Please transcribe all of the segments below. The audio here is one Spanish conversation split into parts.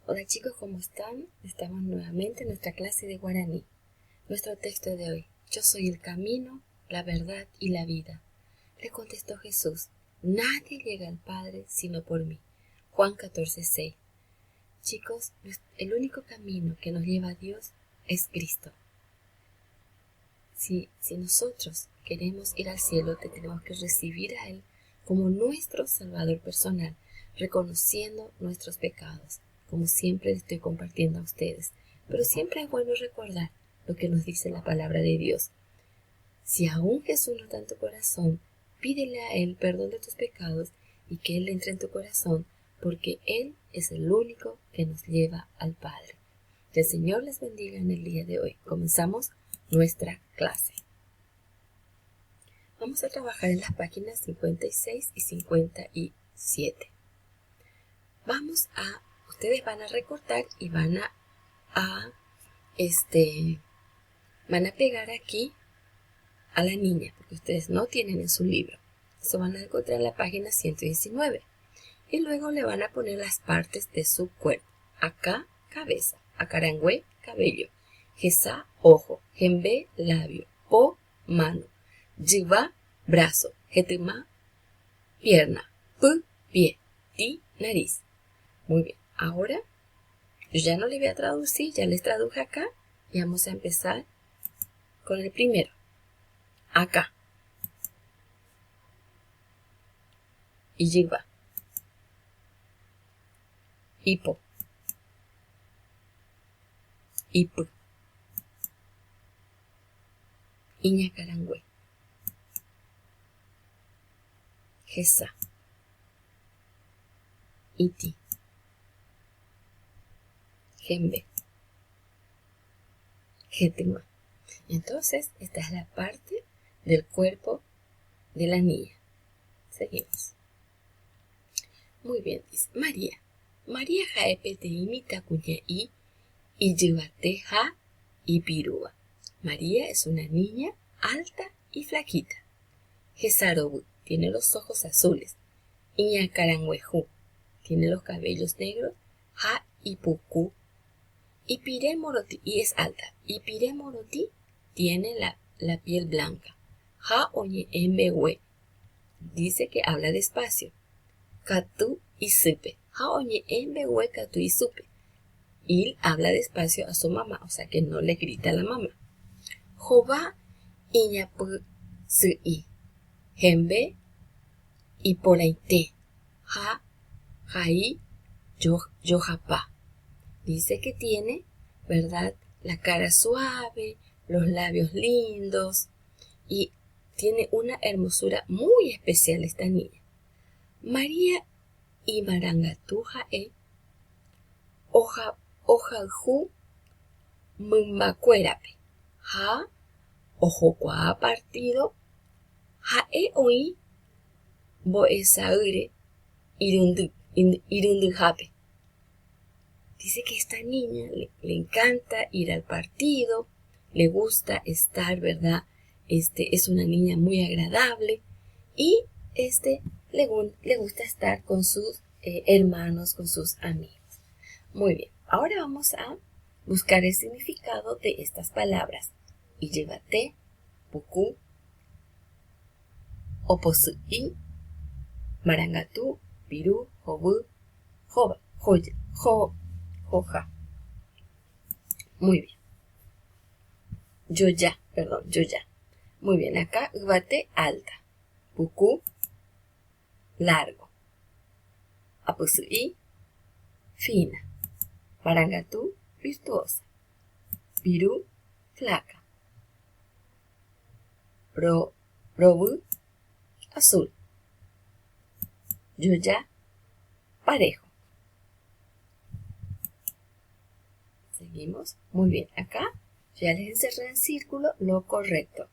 Hola chicos, ¿cómo están? Estamos nuevamente en nuestra clase de guaraní. Nuestro texto de hoy: yo soy el camino, la verdad y la vida. Le contestó Jesús: nadie llega al Padre sino por mí. Juan 14:6. Chicos, el único camino que nos lleva a Dios es Cristo. Si nosotros queremos ir al cielo, tenemos que recibir a Él como nuestro Salvador personal, reconociendo nuestros pecados, como siempre estoy compartiendo a ustedes. Pero siempre es bueno recordar lo que nos dice la palabra de Dios. Si aún Jesús no está en tu corazón, pídele a Él perdón de tus pecados y que Él entre en tu corazón, porque Él es el único que nos lleva al Padre. Que el Señor les bendiga en el día de hoy. Comenzamos nuestra clase. Vamos a trabajar en las páginas 56 y 57. Ustedes van a recortar y van a pegar aquí a la niña, porque ustedes no tienen en su libro. Eso van a encontrar en la página 119. Y luego le van a poner las partes de su cuerpo. Acá, cabeza. Acarangüe, cabello. Gesá, ojo. Jembe, labio. Po, mano. Jiva, brazo. Jetemá, pierna. P, pie. Ti, nariz. Muy bien. Ahora, yo ya no le voy a traducir, ya les traduje acá. Y vamos a empezar con el primero. Acá. Y jiva. Hipo. Ipu. Iñacarangüe. Gesá. Iti. Jembe. Jetema. Entonces, esta es la parte del cuerpo de la niña. Seguimos. Muy bien, dice María. María jaepete imita cuña y yibate ja y pirúa. María es una niña alta y flaquita. Jesarobu tiene los ojos azules. Iñacarangüejú tiene los cabellos negros. Ja y pucú. Y Piré Moroti, y es alta. Y Piré Moroti tiene la piel blanca. Ja oye embewe dice que habla despacio. Katu y supe. Ja oye embewe katu y supe. Y habla despacio a su mamá, o sea que no le grita a la mamá. Jova iñapu sui. Jembe y polaite. Ja jai yojapa. Dice que tiene, ¿verdad?, la cara suave, los labios lindos y tiene una hermosura muy especial esta niña. María y Marangatuja Ojaju Mumbacuerape. Ja Ojocua partido Ja Oi Boesaure Irundujape. Dice que esta niña le encanta ir al partido, le gusta estar, ¿verdad? Es una niña muy agradable y le gusta estar con sus hermanos, con sus amigos. Muy bien, ahora vamos a buscar el significado de estas palabras. Y llévate, pucú, oposui, marangatú, pirú, jobu, joba, joya, hoja. Muy bien. Yo ya. Muy bien, acá ubate alta. Pucú, largo. Apusui, fina. Marangatú, virtuosa. Pirú, flaca. Probu, azul. Yo ya, parejo. Seguimos. Muy bien, acá ya les encerré en círculo lo correcto.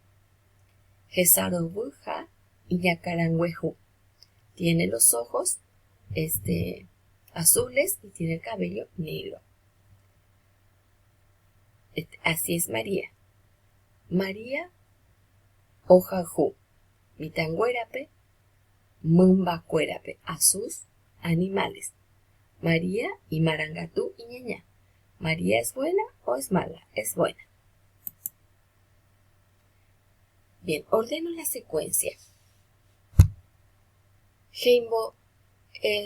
Jesarobuja y Yacarangüejú. Tiene los ojos azules y tiene el cabello negro. Así es María. María Ojajú. Mitanguerape, Mumbacuerape. A sus animales. María y Marangatú y Ñañá. ¿María es buena o es mala? Es buena. Bien, ordeno la secuencia. Heimbo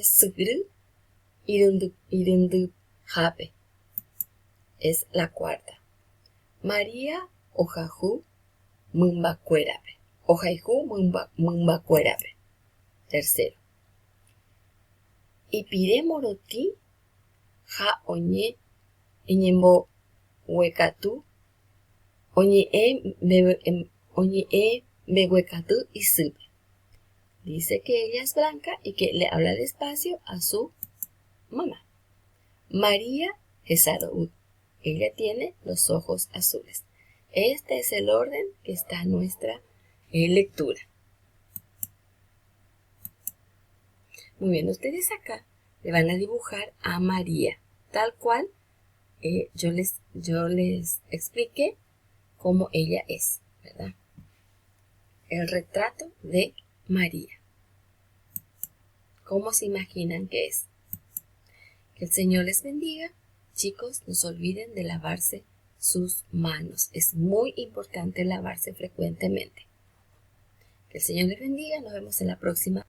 sugru irundu habe. Es la cuarta. María ojaju mumbacuerabe. Ojaihu mumbacuerabe. Tercero. Ipire moroti ha oñe eñembo huecatu oñe mehuecatu y sube. Dice que ella es blanca y que le habla despacio a su mamá. María Gesaroud. Ella tiene los ojos azules. Este es el orden que está en nuestra lectura. Muy bien, ustedes acá le van a dibujar a María, tal cual yo les expliqué cómo ella es, ¿verdad? El retrato de María. ¿Cómo se imaginan que es? Que el Señor les bendiga. Chicos, no se olviden de lavarse sus manos. Es muy importante lavarse frecuentemente. Que el Señor les bendiga. Nos vemos en la próxima.